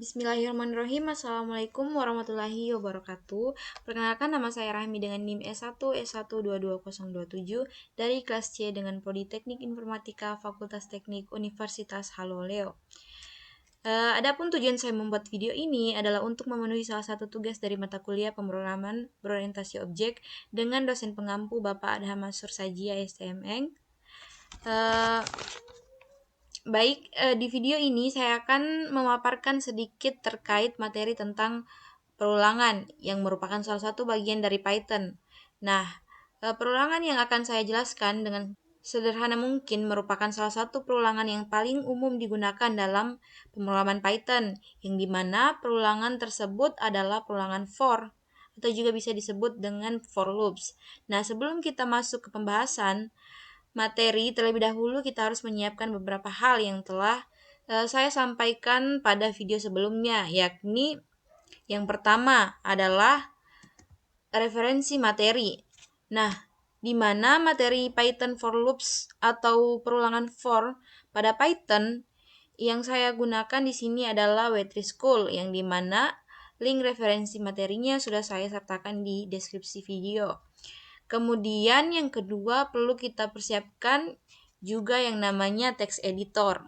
Bismillahirrahmanirrahim. Assalamualaikum warahmatullahi wabarakatuh. Perkenalkan, nama saya Rahmi dengan NIM S1S1220027 dari kelas C dengan Prodi Teknik Informatika Fakultas Teknik Universitas Haloleo. Adapun tujuan saya membuat video ini adalah untuk memenuhi salah satu tugas dari mata kuliah pemrograman berorientasi objek dengan dosen pengampu Bapak Adham Mansur Sajia STMN. Baik, di video ini saya akan memaparkan sedikit terkait materi tentang perulangan yang merupakan salah satu bagian dari Python. Nah, perulangan yang akan saya jelaskan dengan sederhana mungkin merupakan salah satu perulangan yang paling umum digunakan dalam pemrograman Python, yang dimana perulangan tersebut adalah perulangan for, atau juga bisa disebut dengan for loops. Nah, sebelum kita masuk ke pembahasan materi, terlebih dahulu kita harus menyiapkan beberapa hal yang telah saya sampaikan pada video sebelumnya, yakni yang pertama adalah referensi materi. Nah, di mana materi Python for loops atau perulangan for pada Python yang saya gunakan di sini adalah W3 School, yang dimana link referensi materinya sudah saya sertakan di deskripsi video. Kemudian yang kedua perlu kita persiapkan juga yang namanya text editor.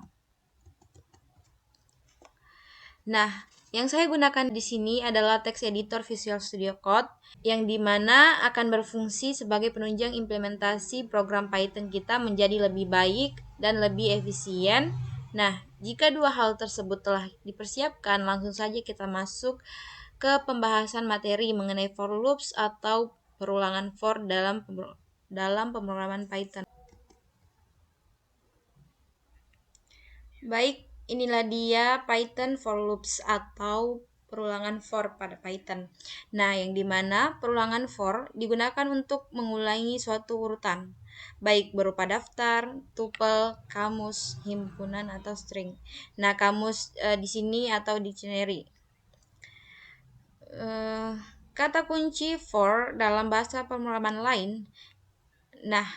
Nah, yang saya gunakan di sini adalah text editor Visual Studio Code, yang dimana akan berfungsi sebagai penunjang implementasi program Python kita menjadi lebih baik dan lebih efisien. Nah, jika dua hal tersebut telah dipersiapkan, langsung saja kita masuk ke pembahasan materi mengenai for loops atau perulangan for dalam pemrograman Python. Baik, inilah dia Python for loops atau perulangan for pada Python. Nah, yang dimana perulangan for digunakan untuk mengulangi suatu urutan, baik berupa daftar, tuple, kamus, himpunan, atau string. Nah, kamus di sini atau dictionary. Kata kunci for dalam bahasa pemrograman lain. Nah,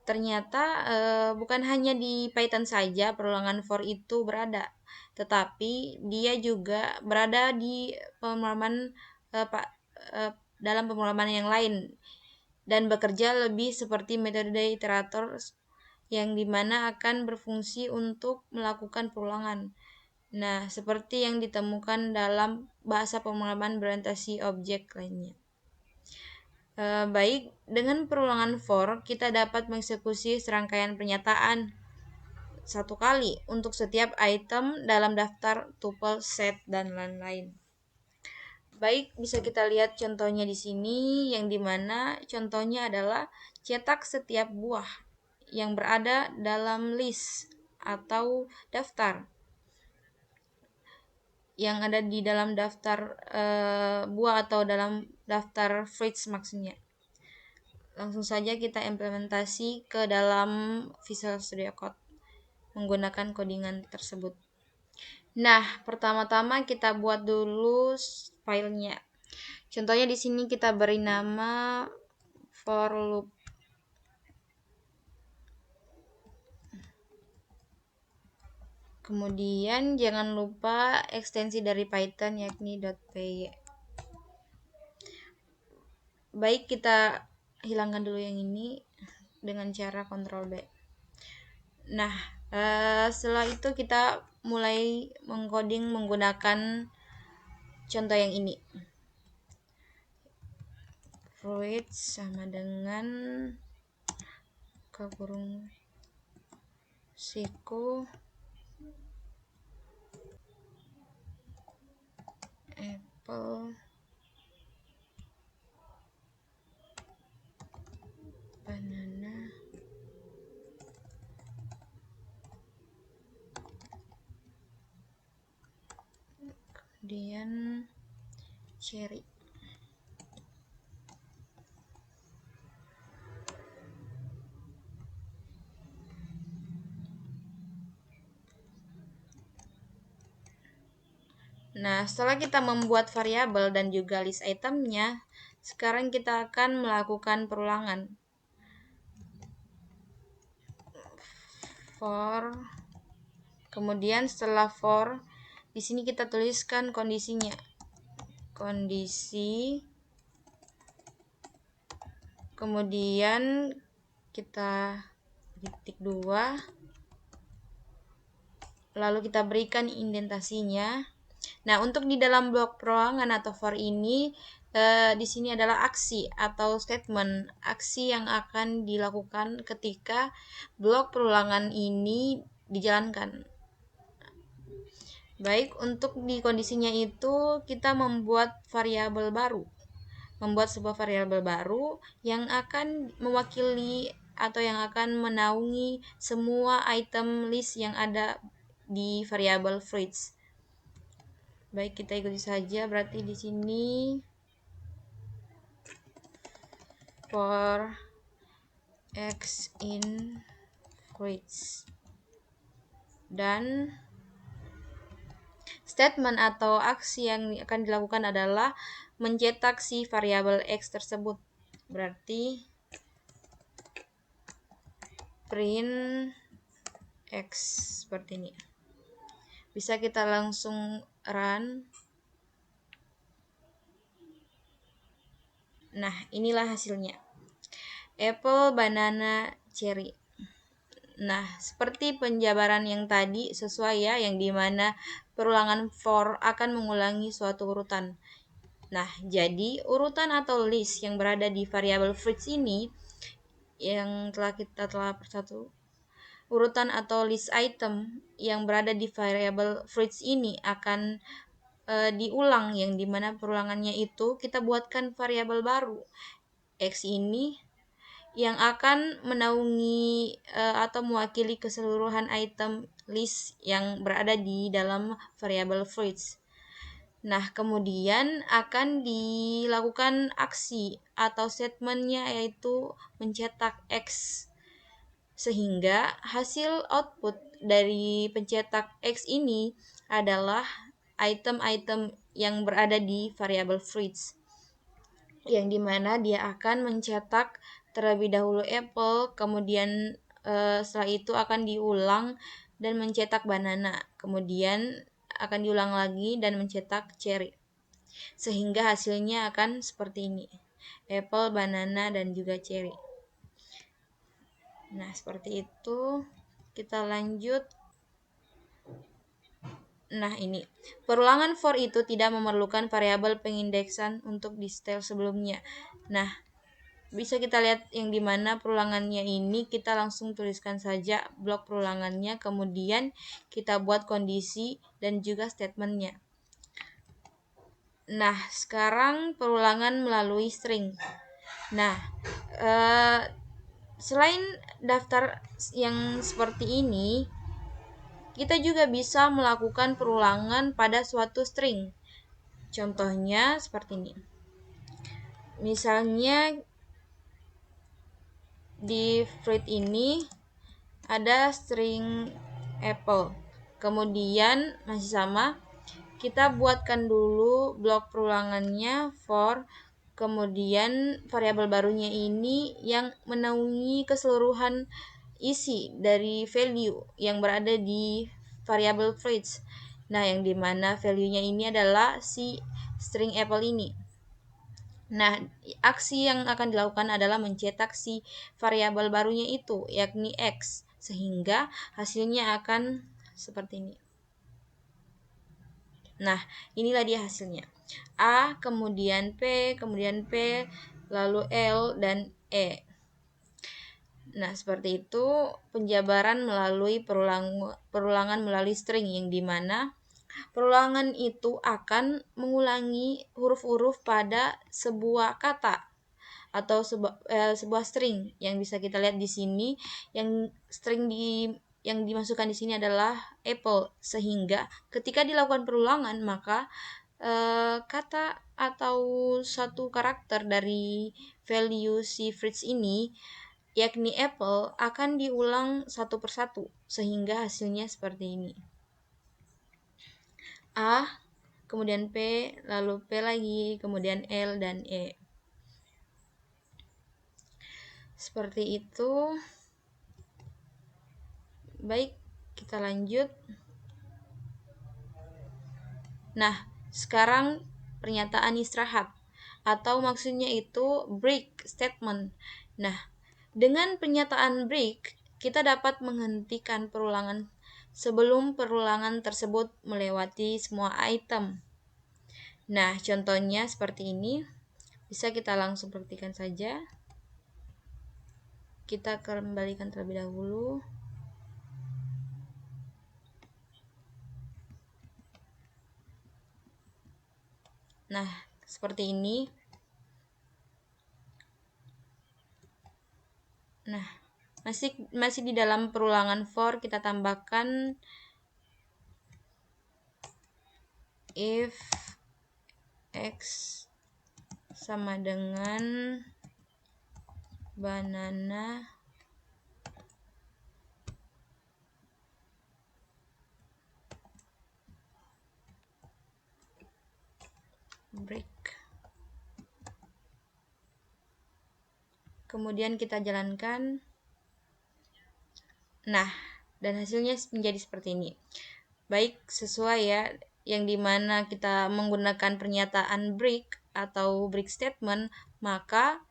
ternyata bukan hanya di Python saja perulangan for itu berada, tetapi dia juga berada di pemrograman dalam pemrograman yang lain dan bekerja lebih seperti metode iterator yang dimana akan berfungsi untuk melakukan perulangan. Nah, seperti yang ditemukan dalam bahasa pemrograman berorientasi objek lainnya. Baik, dengan perulangan for, kita dapat mengeksekusi serangkaian pernyataan satu kali untuk setiap item dalam daftar, tuple, set, dan lain-lain. Baik, bisa kita lihat contohnya di sini, yang dimana contohnya adalah cetak setiap buah yang berada dalam list atau daftar, yang ada di dalam daftar buah atau dalam daftar fruits maksudnya. Langsung saja kita implementasi ke dalam Visual Studio Code menggunakan codingan tersebut. Nah, pertama-tama kita buat dulu filenya. Contohnya di sini kita beri nama for loop. Kemudian jangan lupa ekstensi dari Python yakni .py. Baik, kita hilangkan dulu yang ini dengan cara Ctrl B. Nah, setelah itu kita mulai mengcoding menggunakan contoh yang ini. Fruit sama dengan kurung siku apple banana kemudian cherry. Nah, setelah kita membuat variabel dan juga list itemnya, sekarang kita akan melakukan perulangan. For, kemudian setelah for di sini kita tuliskan kondisinya. Kondisi, kemudian kita titik 2, lalu kita berikan indentasinya. Nah, untuk di dalam blok perulangan atau for ini di sini adalah aksi atau statement, aksi yang akan dilakukan ketika blok perulangan ini dijalankan. Baik, untuk di kondisinya itu kita membuat variabel baru. Membuat sebuah variabel baru yang akan mewakili atau yang akan menaungi semua item list yang ada di variabel fruits. Baik, kita ikuti saja. Berarti di sini for x in fruits, dan statement atau aksi yang akan dilakukan adalah mencetak si variabel x tersebut. Berarti print x seperti ini. Bisa kita langsung run. Nah, inilah hasilnya. Apple, banana, cherry. Nah, seperti penjabaran yang tadi sesuai ya, yang dimana perulangan for akan mengulangi suatu urutan. Nah, jadi urutan atau list yang berada di variabel fruits ini yang kita telah persatu, urutan atau list item yang berada di variabel fruits ini akan diulang, yang dimana perulangannya itu kita buatkan variabel baru x ini yang akan menaungi atau mewakili keseluruhan item list yang berada di dalam variabel fruits. Nah, kemudian akan dilakukan aksi atau statementnya yaitu mencetak x, sehingga hasil output dari pencetak x ini adalah item-item yang berada di variabel fruits, yang dimana dia akan mencetak terlebih dahulu apple, kemudian setelah itu akan diulang dan mencetak banana, kemudian akan diulang lagi dan mencetak cherry, sehingga hasilnya akan seperti ini, apple, banana, dan juga cherry. Nah, seperti itu. Kita lanjut. Nah, ini perulangan for itu tidak memerlukan variabel pengindeksan untuk di setel sebelumnya. Nah, bisa kita lihat yang dimana perulangannya ini kita langsung tuliskan saja blok perulangannya, kemudian kita buat kondisi dan juga statementnya. Nah, sekarang perulangan melalui string. Nah, selain daftar yang seperti ini, kita juga bisa melakukan perulangan pada suatu string. Contohnya seperti ini. Misalnya di fruit ini ada string apple. Kemudian masih sama, kita buatkan dulu blok perulangannya for, kemudian variabel barunya ini yang menaungi keseluruhan isi dari value yang berada di variabel fruits. Nah, yang dimana value-nya ini adalah si string apple ini. Nah, aksi yang akan dilakukan adalah mencetak si variabel barunya itu, yakni x, sehingga hasilnya akan seperti ini. Nah, inilah dia hasilnya. A, kemudian P, lalu L, dan E. Nah, seperti itu penjabaran melalui perulangan melalui string, yang dimana perulangan itu akan mengulangi huruf-huruf pada sebuah kata atau sebuah string, yang bisa kita lihat di sini, yang string yang dimasukkan di sini adalah apple, sehingga ketika dilakukan perulangan maka kata atau satu karakter dari value si fruits ini, yakni apple, akan diulang satu persatu sehingga hasilnya seperti ini. A, kemudian P, lalu P lagi, kemudian L, dan E. Seperti itu. Baik, kita lanjut. Nah, sekarang pernyataan istirahat atau maksudnya itu break statement. Nah, dengan pernyataan break, kita dapat menghentikan perulangan sebelum perulangan tersebut melewati semua item. Nah, contohnya seperti ini. Bisa kita langsung praktikkan saja. Kita kembalikan terlebih dahulu. Nah, seperti ini. Nah, masih di dalam perulangan for, kita tambahkan if x sama dengan banana break. Kemudian kita jalankan. Nah, dan hasilnya menjadi seperti ini. Baik, sesuai ya, yang dimana kita menggunakan pernyataan break atau break statement, maka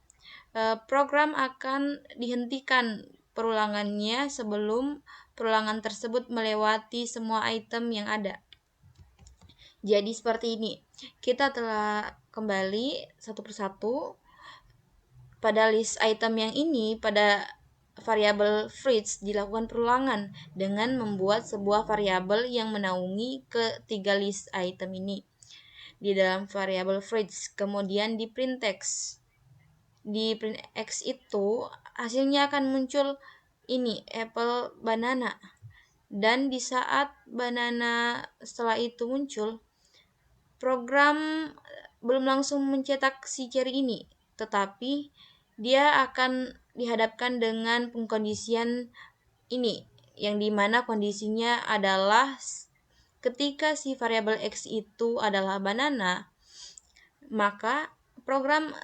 program akan dihentikan perulangannya sebelum perulangan tersebut melewati semua item yang ada. Jadi seperti ini. Kita telah kembali satu persatu pada list item yang ini. Pada variabel fruits dilakukan perulangan dengan membuat sebuah variabel yang menaungi ketiga list item ini di dalam variabel fruits. Kemudian di print text. Di print x itu hasilnya akan muncul ini apple banana, dan di saat banana setelah itu muncul, program belum langsung mencetak si cherry ini, tetapi dia akan dihadapkan dengan pengkondisian ini, yang dimana kondisinya adalah ketika si variabel x itu adalah banana, maka program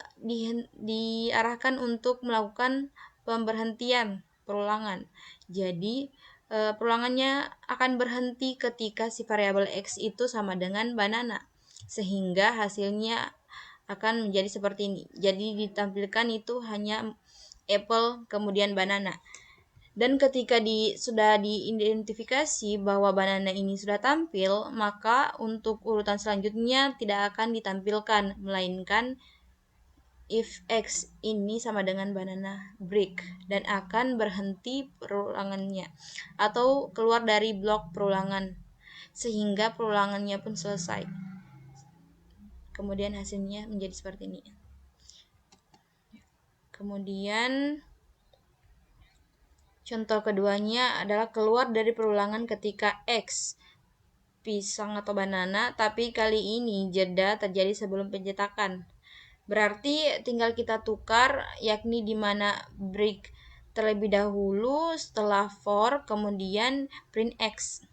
diarahkan untuk melakukan pemberhentian perulangan. Jadi perulangannya akan berhenti ketika si variabel x itu sama dengan banana, sehingga hasilnya akan menjadi seperti ini. Jadi ditampilkan itu hanya apple kemudian banana. Dan ketika sudah diidentifikasi bahwa banana ini sudah tampil, maka untuk urutan selanjutnya tidak akan ditampilkan, melainkan if x ini sama dengan banana break, dan akan berhenti perulangannya atau keluar dari blok perulangan sehingga perulangannya pun selesai. Kemudian hasilnya menjadi seperti ini. Kemudian contoh keduanya adalah keluar dari perulangan ketika X pisang atau banana, tapi kali ini jeda terjadi sebelum pencetakan. Berarti tinggal kita tukar, yakni di mana break terlebih dahulu, setelah for, kemudian print X.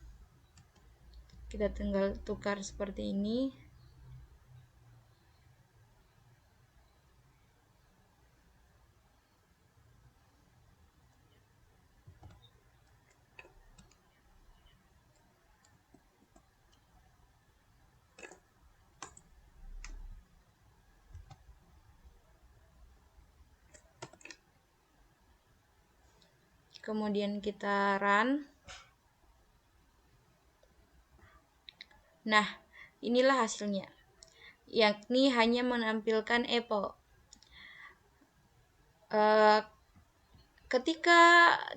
Kita tinggal tukar seperti ini. Kemudian kita run. Nah, inilah hasilnya, yakni hanya menampilkan apple. Ketika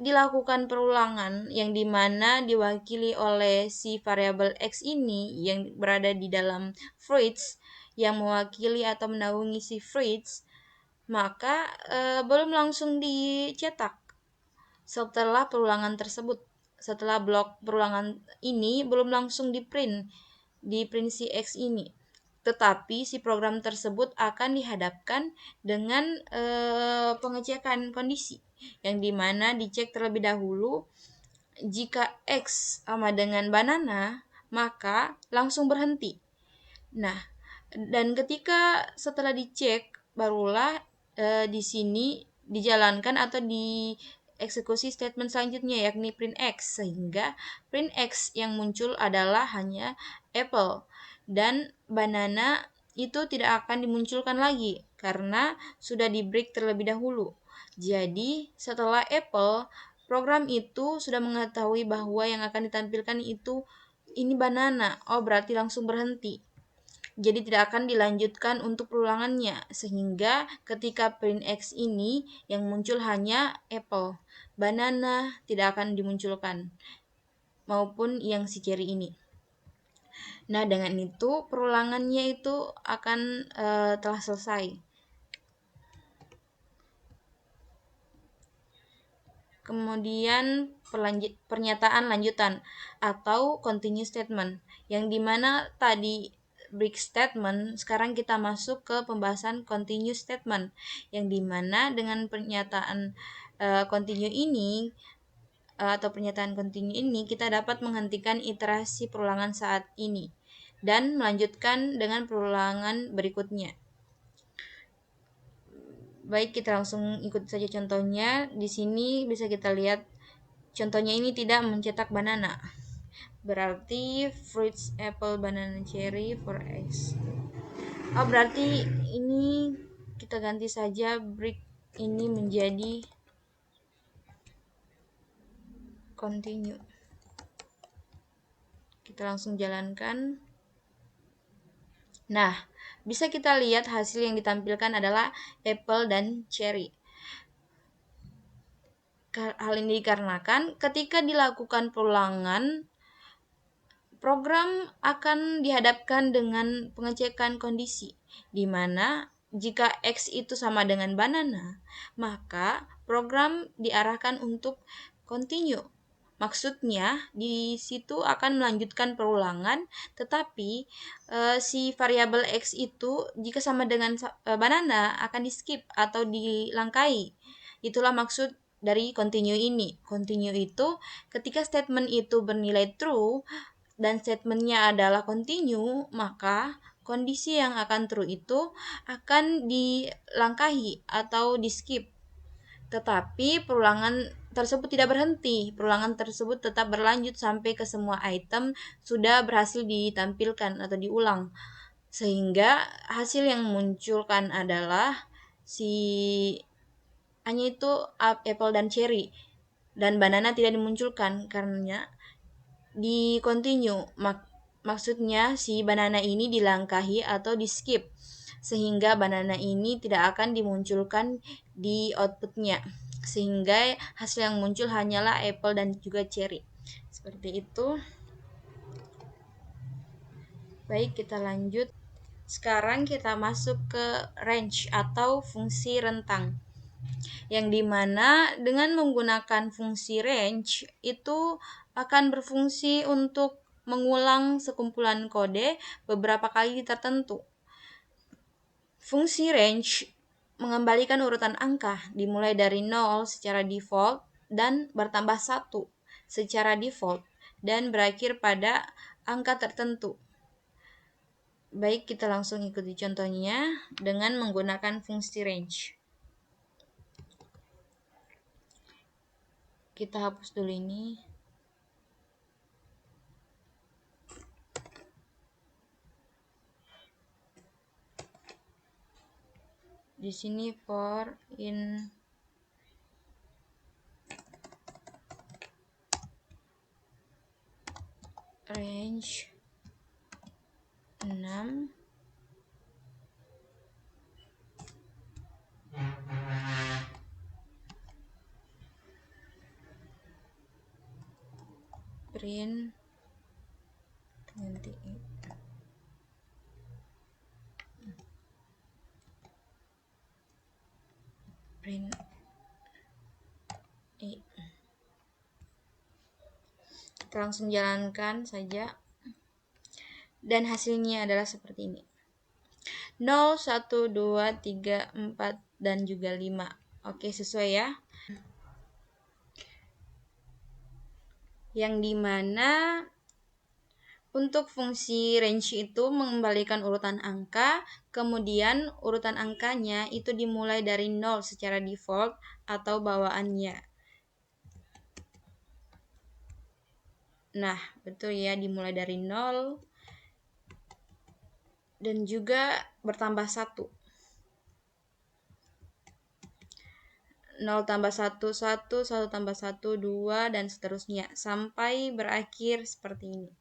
dilakukan perulangan yang dimana diwakili oleh si variabel x ini yang berada di dalam fruits, yang mewakili atau menaungi si fruits, maka belum langsung dicetak setelah perulangan tersebut. Setelah blok perulangan ini belum langsung di print si X ini, tetapi si program tersebut akan dihadapkan dengan pengecekan kondisi, yang dimana dicek terlebih dahulu jika X sama dengan banana, maka langsung berhenti. Nah, dan ketika setelah dicek, barulah di sini dijalankan atau dieksekusi statement selanjutnya, yakni print X, sehingga print X yang muncul adalah hanya apple. dan banana itu tidak akan dimunculkan lagi karena sudah di break terlebih dahulu. Jadi setelah apple, program itu sudah mengetahui bahwa yang akan ditampilkan itu ini banana. Oh, berarti langsung berhenti. Jadi tidak akan dilanjutkan untuk perulangannya, sehingga ketika print X ini yang muncul hanya apple, banana tidak akan dimunculkan, maupun yang si cherry ini. Nah, dengan itu perulangannya itu akan telah selesai. Kemudian pernyataan lanjutan atau continue statement, yang dimana tadi break statement, sekarang kita masuk ke pembahasan continue statement, yang dimana dengan pernyataan continue ini atau pernyataan continue ini kita dapat menghentikan iterasi perulangan saat ini dan melanjutkan dengan perulangan berikutnya. Baik, kita langsung ikut saja contohnya. Di sini bisa kita lihat contohnya ini tidak mencetak banana. Berarti fruits, apple, banana, cherry for X. Oh, berarti ini kita ganti saja break ini menjadi continue. Kita langsung jalankan. Nah, bisa kita lihat hasil yang ditampilkan adalah apple dan cherry. Hal ini dikarenakan ketika dilakukan perulangan, program akan dihadapkan dengan pengecekan kondisi, di mana jika X itu sama dengan banana, maka program diarahkan untuk continue. Maksudnya di situ akan melanjutkan perulangan, tetapi si variabel X itu jika sama dengan banana akan di skip atau dilangkai. Itulah maksud dari continue ini. Continue itu ketika statement itu bernilai true dan statementnya adalah continue, maka kondisi yang akan true itu akan dilangkahi atau di skip. Tetapi perulangan tersebut tidak berhenti. Perulangan tersebut tetap berlanjut sampai ke semua item sudah berhasil ditampilkan atau diulang. Sehingga hasil yang munculkan adalah hanya itu apple dan cherry. Dan banana tidak dimunculkan karena di continue. Maksudnya si banana ini dilangkahi atau di skip, sehingga banana ini tidak akan dimunculkan di outputnya, sehingga hasil yang muncul hanyalah apple dan juga cherry. Seperti itu. Baik, kita lanjut. Sekarang kita masuk ke range atau fungsi rentang, yang dimana dengan menggunakan fungsi range itu akan berfungsi untuk mengulang sekumpulan kode beberapa kali tertentu. Fungsi range mengembalikan urutan angka dimulai dari 0 secara default dan bertambah 1 secara default dan berakhir pada angka tertentu. Baik, kita langsung ikuti contohnya dengan menggunakan fungsi range. Kita hapus dulu ini. Di sini for in range 6 print kita langsung jalankan saja dan hasilnya adalah seperti ini. 0, 1, 2, 3, 4 dan juga 5. Oke, sesuai ya. Yang dimana untuk fungsi range itu mengembalikan urutan angka, kemudian urutan angkanya itu dimulai dari 0 secara default atau bawaannya. Nah, betul ya, dimulai dari 0 dan juga bertambah 1. 0 tambah 1, 1, 1 tambah 1, 2, dan seterusnya. Sampai berakhir seperti ini.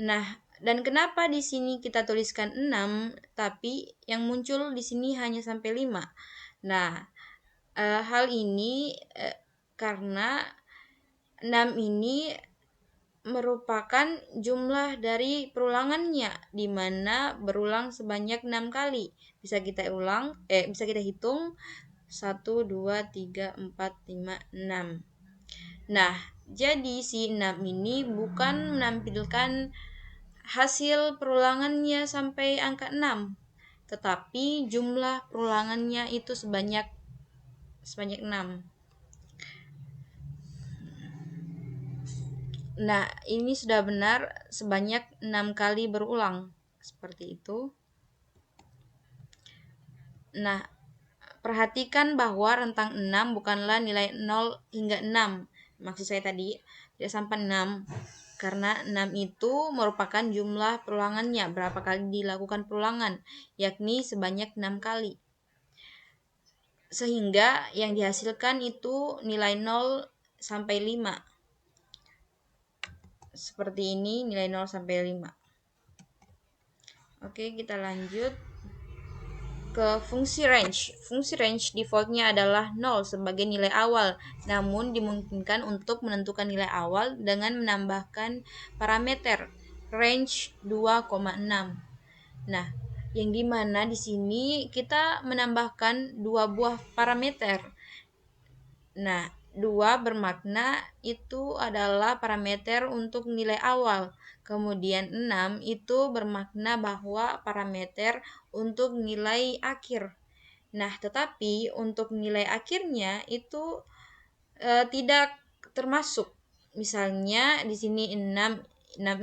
Nah, dan kenapa di sini kita tuliskan 6, tapi yang muncul di sini hanya sampai 5? Nah, hal ini karena 6 ini merupakan jumlah dari perulangannya, di mana berulang sebanyak 6 kali. Bisa kita hitung 1, 2, 3, 4, 5, 6. Nah, jadi si 6 ini bukan menampilkan hasil perulangannya sampai angka 6, tetapi jumlah perulangannya itu sebanyak 6. Nah, ini sudah benar sebanyak 6 kali berulang. Seperti itu. Nah, perhatikan bahwa rentang 6 bukanlah nilai 0 hingga 6. Maksud saya tadi, tidak sampai 6. Karena 6 itu merupakan jumlah perulangannya, berapa kali dilakukan perulangan, yakni sebanyak 6 kali. Sehingga yang dihasilkan itu nilai 0 sampai 5. Seperti ini, nilai 0 sampai 5. Oke, kita lanjut ke fungsi range. Fungsi range defaultnya adalah 0 sebagai nilai awal, namun dimungkinkan untuk menentukan nilai awal dengan menambahkan parameter range 2,6. Nah, yang dimana di sini kita menambahkan 2 buah parameter. Nah, 2 bermakna itu adalah parameter untuk nilai awal. Kemudian 6 itu bermakna bahwa parameter untuk nilai akhir. Nah, tetapi untuk nilai akhirnya itu tidak termasuk. Misalnya di sini 6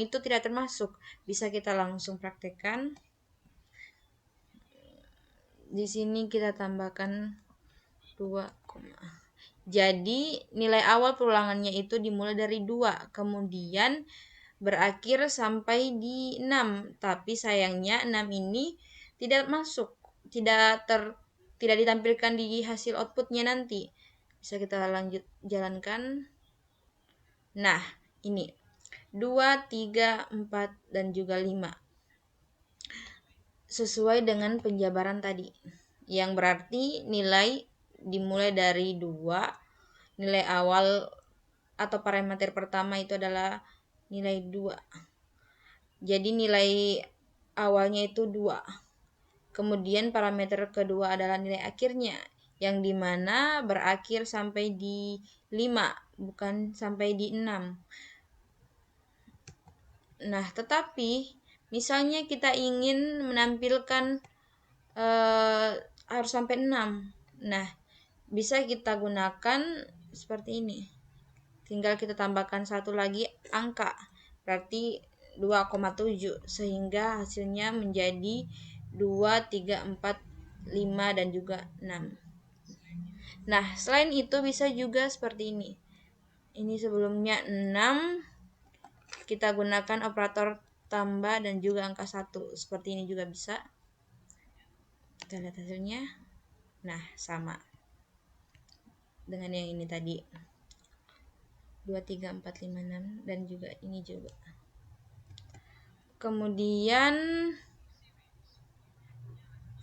itu tidak termasuk. Bisa kita langsung praktekkan. Di sini kita tambahkan 2, jadi nilai awal perulangannya itu dimulai dari 2, kemudian berakhir sampai di 6. Tapi sayangnya 6 ini tidak masuk, tidak ditampilkan di hasil outputnya nanti. Bisa kita lanjut jalankan. Nah, ini 2, 3, 4, dan juga 5. Sesuai dengan penjabaran tadi. Yang berarti nilai dimulai dari 2, nilai awal atau parameter pertama itu adalah nilai 2. Jadi nilai awalnya itu 2. Kemudian parameter kedua adalah nilai akhirnya, yang dimana berakhir sampai di 5, bukan sampai di 6. Nah, tetapi misalnya kita ingin menampilkan harus sampai 6. Nah, bisa kita gunakan seperti ini. Tinggal kita tambahkan satu lagi angka, berarti 2,7, sehingga hasilnya menjadi 2, 3, 4, 5, dan juga 6. Nah, selain itu bisa juga seperti ini. Ini sebelumnya 6, kita gunakan operator tambah dan juga angka 1. Seperti ini juga bisa. Kita lihat hasilnya. Nah, sama dengan yang ini tadi. 2, 3, 4, 5, 6, dan juga ini juga. Kemudian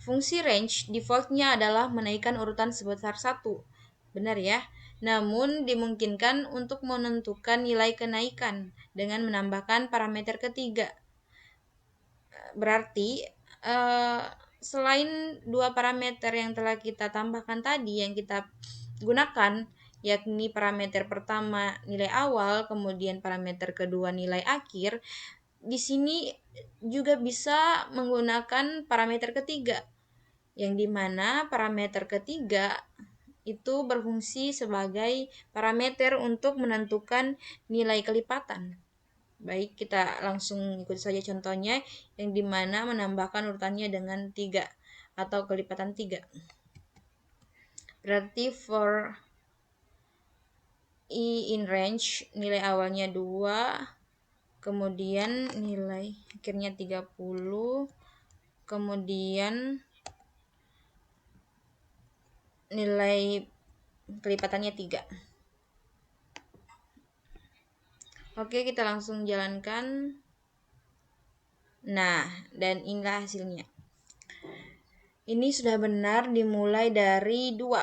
fungsi range defaultnya adalah menaikkan urutan sebesar 1. Benar ya? Namun dimungkinkan untuk menentukan nilai kenaikan dengan menambahkan parameter ketiga. Berarti selain 2 parameter yang telah kita tambahkan tadi, yang kita gunakan, yakni parameter pertama nilai awal, kemudian parameter kedua nilai akhir, di sini juga bisa menggunakan parameter ketiga, yang dimana parameter ketiga itu berfungsi sebagai parameter untuk menentukan nilai kelipatan. Baik, kita langsung ikut saja contohnya, yang dimana menambahkan urutannya dengan 3 atau kelipatan 3. Berarti for I in range nilai awalnya 2, kemudian nilai akhirnya 30, kemudian nilai kelipatannya 3. Oke, kita langsung jalankan. Nah, dan inilah hasilnya. Ini sudah benar dimulai dari 2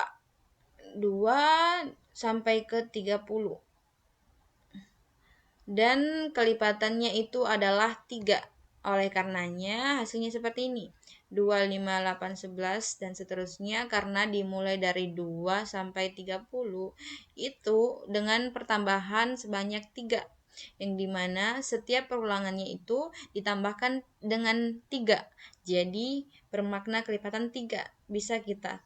sampai ke 30. Dan kelipatannya itu adalah 3. Oleh karenanya hasilnya seperti ini. 2, 5, 8, 11 dan seterusnya karena dimulai dari 2 sampai 30 itu dengan pertambahan sebanyak 3, yang dimana setiap perulangannya itu ditambahkan dengan 3, jadi bermakna kelipatan 3. Bisa kita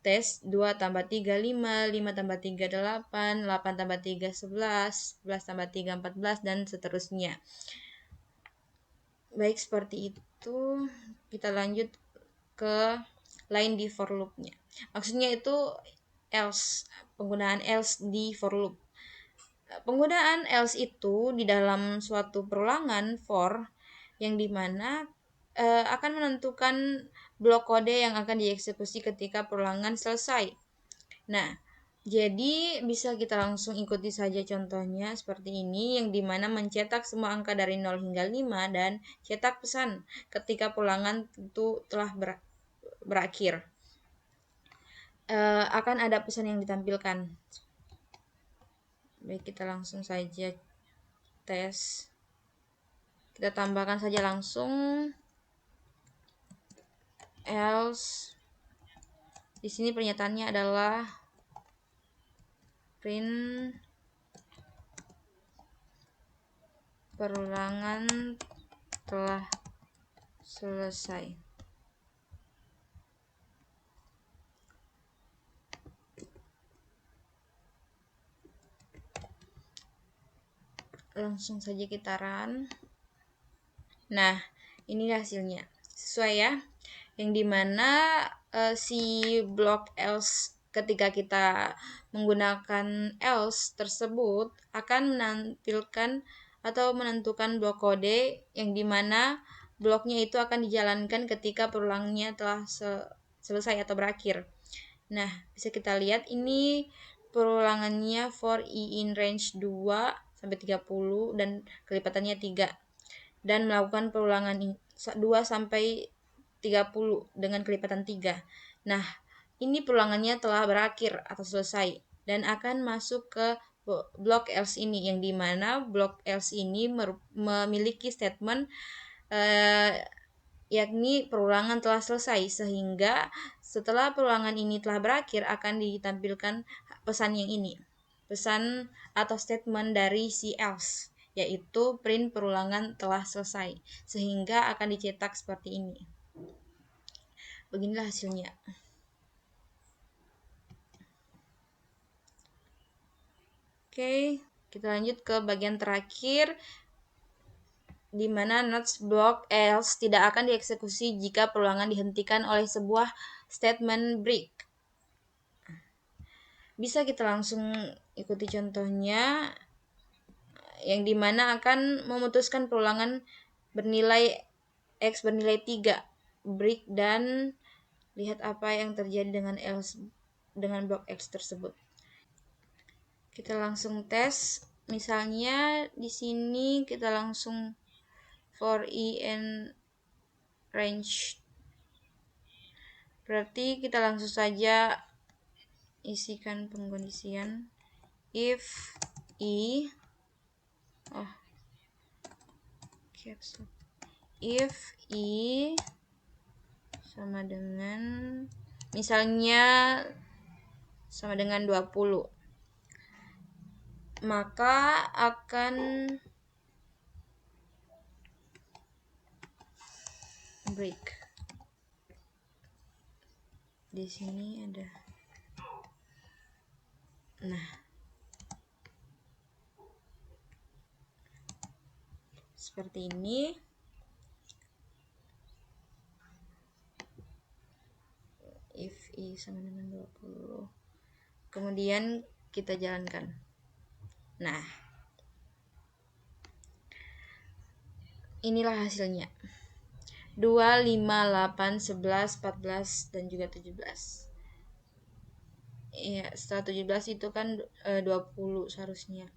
tes 2 tambah 3, 5, 5 tambah 3, 8, 8 tambah 3, 11, 11 tambah 3, 14, dan seterusnya. Baik, seperti itu. Kita lanjut ke line di for loop-nya. Maksudnya itu else, penggunaan else di for loop. Penggunaan else itu di dalam suatu perulangan for yang dimana akan menentukan blok kode yang akan dieksekusi ketika perulangan selesai. Nah, jadi bisa kita langsung ikuti saja contohnya seperti ini, yang dimana mencetak semua angka dari 0 hingga 5 dan cetak pesan ketika perulangan itu telah berakhir. Akan ada pesan yang ditampilkan. Baik, kita langsung saja tes. Kita tambahkan saja langsung else. Di sini pernyataannya adalah print perulangan telah selesai. Langsung saja kita run. Nah, ini hasilnya. Sesuai ya. Yang dimana si blok else ketika kita menggunakan else tersebut akan menampilkan atau menentukan blok kode yang dimana bloknya itu akan dijalankan ketika perulangannya telah selesai atau berakhir. Nah, bisa kita lihat ini perulangannya for i in range 2 sampai 30 dan kelipatannya 3. Dan melakukan perulangan 2 sampai 30 dengan kelipatan 3. Nah, ini perulangannya telah berakhir atau selesai dan akan masuk ke blok else ini, yang dimana blok else ini memiliki statement yakni perulangan telah selesai, sehingga setelah perulangan ini telah berakhir akan ditampilkan pesan yang ini, pesan atau statement dari si else, yaitu print perulangan telah selesai, sehingga akan dicetak seperti ini. Beginilah hasilnya. Oke, kita lanjut ke bagian terakhir, di mana notes block else tidak akan dieksekusi jika perulangan dihentikan oleh sebuah statement break. Bisa kita langsung ikuti contohnya, yang dimana akan memutuskan perulangan bernilai X bernilai 3 break, dan lihat apa yang terjadi dengan else, dengan blok X tersebut. Kita langsung tes. Misalnya di sini kita langsung for i in range. Berarti kita langsung saja isikan pengkondisian if i if i sama dengan misalnya sama dengan 20, maka akan break. Di sini ada. Nah, seperti ini. If i sama dengan 20. Kemudian kita jalankan. Nah, inilah hasilnya. 2, 5, 8, 11, 14, dan juga 17. Iya, setelah 17 itu kan 20 seharusnya.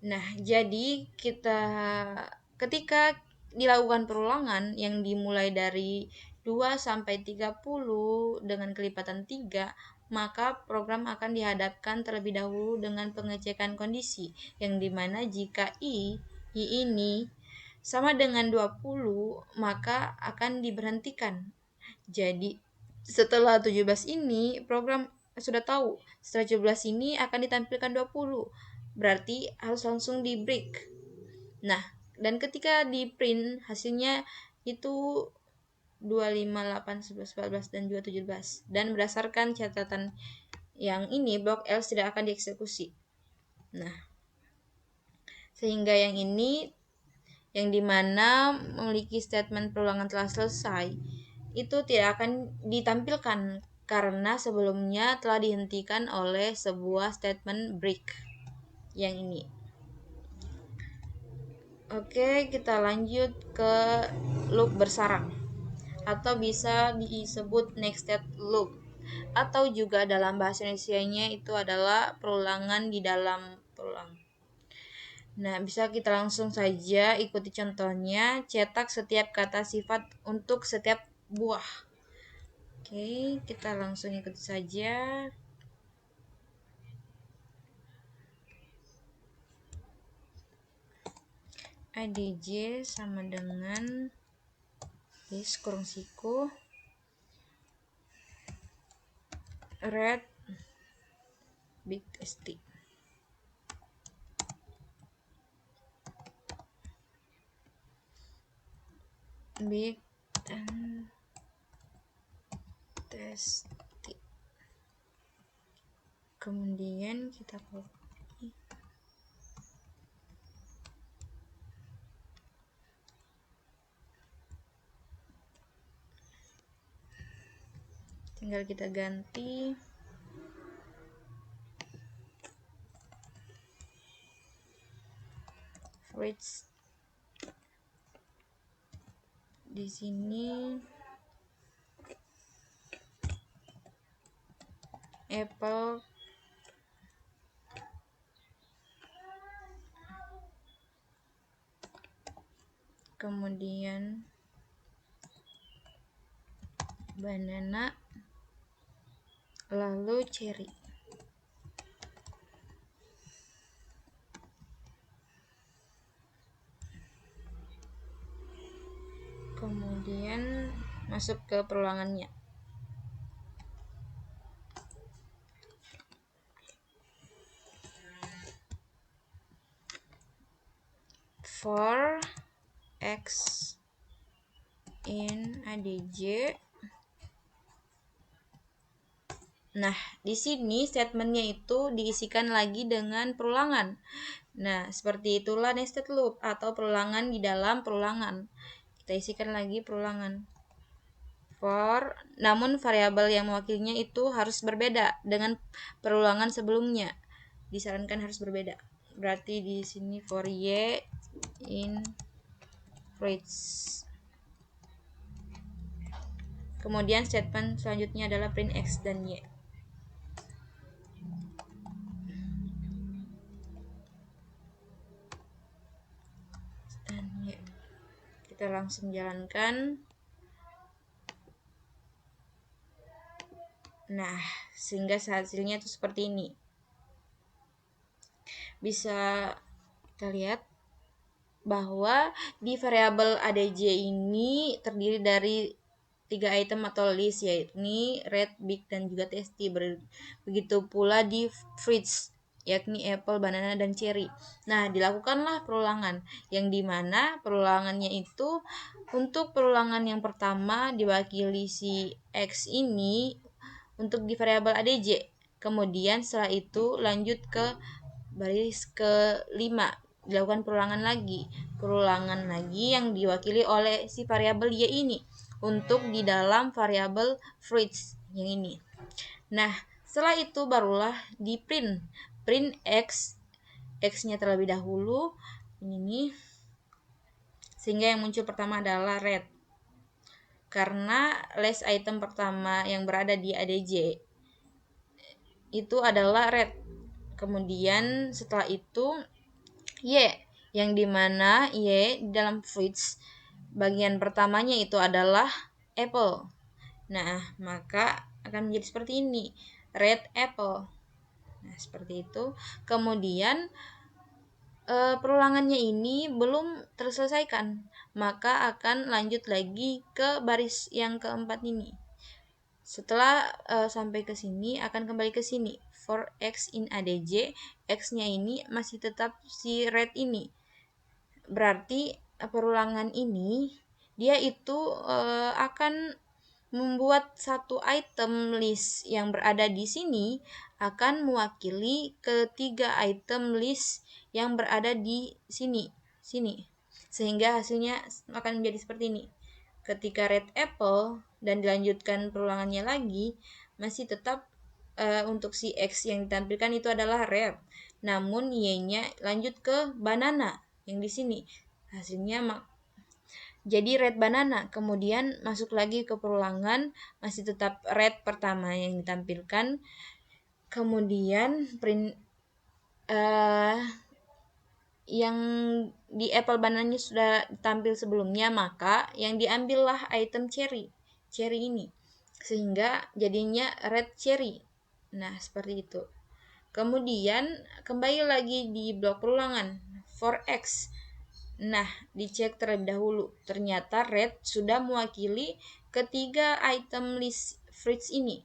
Nah, jadi ketika dilakukan perulangan yang dimulai dari 2 sampai 30 dengan kelipatan 3, maka program akan dihadapkan terlebih dahulu dengan pengecekan kondisi, yang dimana jika I ini sama dengan 20, maka akan diberhentikan. Jadi, setelah 17 ini, program sudah tahu setelah 17 ini akan ditampilkan 20. Berarti harus langsung di break. Nah, dan ketika di print hasilnya itu 2, 5, 8, 11, 14, dan juga 17. Dan berdasarkan catatan yang ini, blok else tidak akan dieksekusi. Nah, sehingga yang ini, yang dimana memiliki statement perulangan telah selesai, itu tidak akan ditampilkan karena sebelumnya telah dihentikan oleh sebuah statement break yang ini. Oke, kita lanjut ke loop bersarang atau bisa disebut nested loop, atau juga dalam bahasa Indonesianya itu adalah perulangan di dalam perulang. Nah, bisa kita langsung saja ikuti contohnya. Cetak setiap kata sifat untuk setiap buah. Oke, kita langsung ikuti saja. ADJ sama dengan list kurung siku red big st. Big and tasty. Kemudian kita copy. Tinggal kita ganti fruits di sini, apple, kemudian banana, lalu cherry. Kemudian masuk ke perulangannya. For x in ADJ. Nah, di sini statementnya itu diisikan lagi dengan perulangan. Nah, seperti itulah nested loop atau perulangan di dalam perulangan. Kita isikan lagi perulangan. For, namun variabel yang mewakilinya itu harus berbeda dengan perulangan sebelumnya. Disarankan harus berbeda. Berarti di sini for y in fruits. Kemudian statement selanjutnya adalah print x dan y. Dan y. Kita langsung jalankan. Nah, sehingga hasilnya itu seperti ini. Bisa kita lihat bahwa di variabel ADJ ini terdiri dari 3 item atau list, yakni red, big, dan juga tasty. Begitu pula di fruits, yakni apple, banana, dan cherry. Nah, dilakukanlah perulangan, yang dimana perulangannya itu untuk perulangan yang pertama diwakili si X ini untuk di variabel ADJ. Kemudian setelah itu lanjut ke baris ke-5, dilakukan perulangan lagi yang diwakili oleh si variabel y ini untuk di dalam variabel fruits yang ini. Nah, setelah itu barulah di print x-nya terlebih dahulu ini, sehingga yang muncul pertama adalah red. karena list item pertama yang berada di ADJ itu adalah red. Kemudian setelah itu Y, yang dimana Y dalam fruits bagian pertamanya itu adalah apple. Nah, maka akan menjadi seperti ini, red apple. Nah, seperti itu. Kemudian perulangannya ini belum terselesaikan, maka akan lanjut lagi ke baris yang keempat ini. Setelah sampai ke sini akan kembali ke sini. For X in ADJ, X-nya ini masih tetap si red ini. Berarti perulangan ini dia itu akan membuat satu item list yang berada di sini akan mewakili ketiga item list yang berada di sini. Sehingga hasilnya akan menjadi seperti ini. Ketika red apple dan dilanjutkan perulangannya lagi, masih tetap untuk si X yang ditampilkan itu adalah red. Namun Y-nya lanjut ke banana yang di sini. Hasilnya jadi red banana. Kemudian masuk lagi ke perulangan, masih tetap red pertama yang ditampilkan. Kemudian print yang di apple banananya sudah tampil sebelumnya, maka yang diambillah item cherry ini, sehingga jadinya red cherry. Nah, seperti itu. Kemudian kembali lagi di blok perulangan for X. Nah, dicek terlebih dahulu. Ternyata red sudah mewakili ketiga item list fruits ini.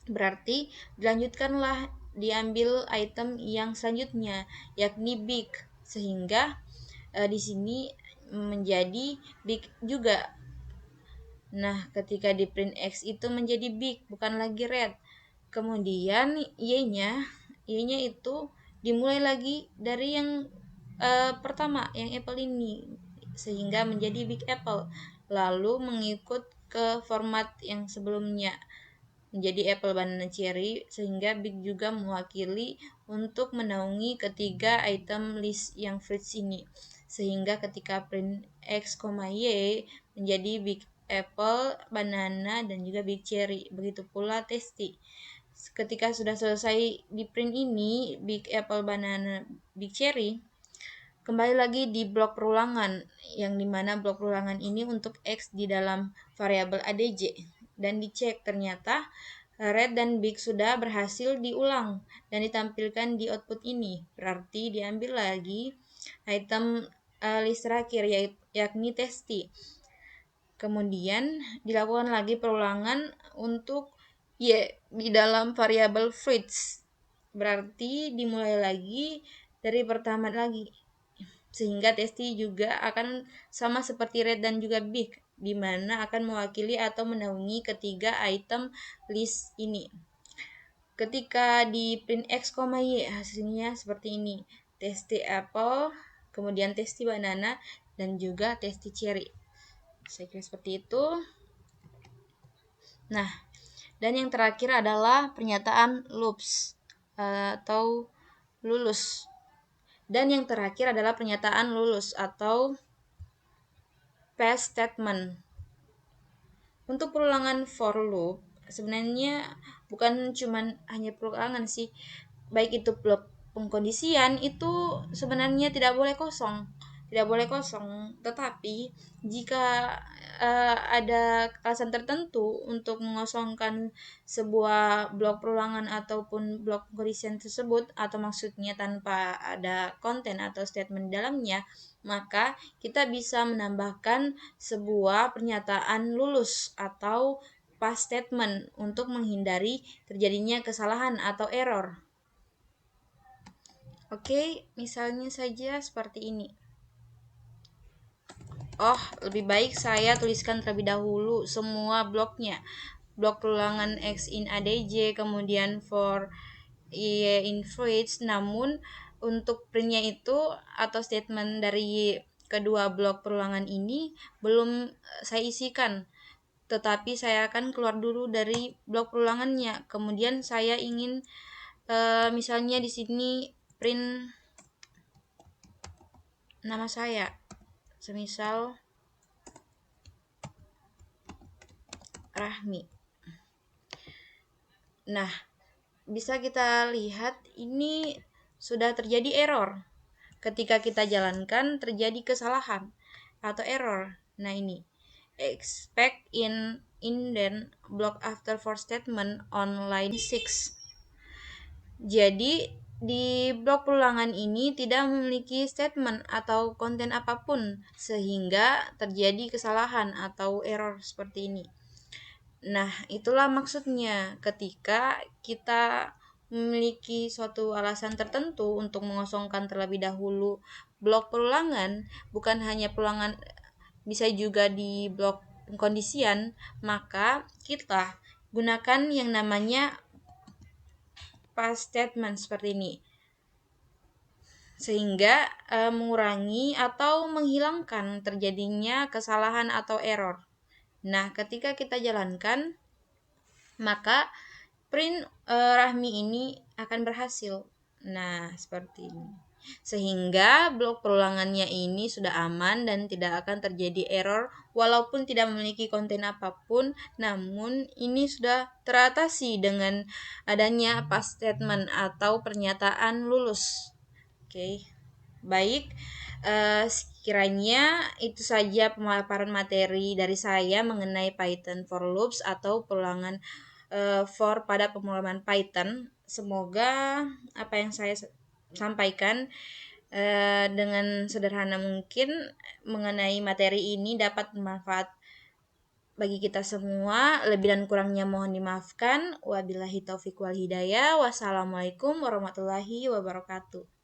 Berarti dilanjutkanlah diambil item yang selanjutnya, yakni big, sehingga di sini menjadi big juga. Nah, ketika di print X itu menjadi big, bukan lagi red. Kemudian Y-nya itu dimulai lagi dari yang pertama, yang apple ini, sehingga menjadi big apple. Lalu mengikut ke format yang sebelumnya, menjadi apple banana cherry, sehingga big juga mewakili untuk menaungi ketiga item list yang fruits ini, sehingga ketika print X, Y menjadi big apple, banana, dan juga big cherry. Begitu pula tasty. Ketika sudah selesai di print ini, big apple, banana, big cherry, kembali lagi di blok perulangan, yang dimana blok perulangan ini untuk X di dalam variabel ADJ, dan dicek ternyata red dan big sudah berhasil diulang dan ditampilkan di output ini. Berarti diambil lagi item list terakhir, yakni tasty. Kemudian dilakukan lagi perulangan untuk Y di dalam variabel fruits. Berarti dimulai lagi dari pertama lagi, sehingga tasty juga akan sama seperti red dan juga big, di mana akan mewakili atau menaungi ketiga item list ini. Ketika di print X, Y, hasilnya seperti ini. Tasty apple, kemudian tasty banana, dan juga tasty cherry. Saya kira seperti itu. Nah, dan yang terakhir adalah pernyataan loops atau lulus. Dan yang terakhir adalah pernyataan lulus atau pass statement. Untuk perulangan for loop, sebenarnya bukan cuman hanya perulangan sih. Baik itu blok pengkondisian itu sebenarnya tidak boleh kosong. Tetapi jika ada alasan tertentu untuk mengosongkan sebuah blok perulangan ataupun blok pengkondisian tersebut, atau maksudnya tanpa ada konten atau statement di dalamnya, maka kita bisa menambahkan sebuah pernyataan lulus atau pass statement untuk menghindari terjadinya kesalahan atau error. Oke, misalnya saja seperti ini. Lebih baik saya tuliskan terlebih dahulu semua bloknya. Blok perulangan X in ADJ, kemudian for Y in fruits. Namun untuk printnya itu atau statement dari kedua blok perulangan ini belum saya isikan. Tetapi saya akan keluar dulu dari blok perulangannya. Kemudian saya ingin misalnya di sini print nama saya. Semisal Rahmi. Nah, bisa kita lihat ini sudah terjadi error. Ketika kita jalankan terjadi kesalahan atau error. Nah, ini expect in indent block after for statement on line 6. Jadi di blok perulangan ini tidak memiliki statement atau konten apapun sehingga terjadi kesalahan atau error seperti ini. Nah, itulah maksudnya ketika kita memiliki suatu alasan tertentu untuk mengosongkan terlebih dahulu blok perulangan, bukan hanya perulangan, bisa juga di blok pengkondisian, maka kita gunakan yang namanya past statement seperti ini. Sehingga mengurangi atau menghilangkan terjadinya kesalahan atau error. Nah, ketika kita jalankan, maka print Rahmi ini akan berhasil. Nah, seperti ini. Sehingga blok perulangannya ini sudah aman dan tidak akan terjadi error walaupun tidak memiliki konten apapun, namun ini sudah teratasi dengan adanya pass statement atau pernyataan lulus. Oke. Baik, sekiranya itu saja pemaparan materi dari saya mengenai Python for loops atau perulangan for pada pemrograman Python. Semoga apa yang saya sampaikan dengan sederhana mungkin mengenai materi ini dapat bermanfaat bagi kita semua. Lebih dan kurangnya mohon dimaafkan. Wabillahi taufiq wal hidayah. Wassalamualaikum warahmatullahi wabarakatuh.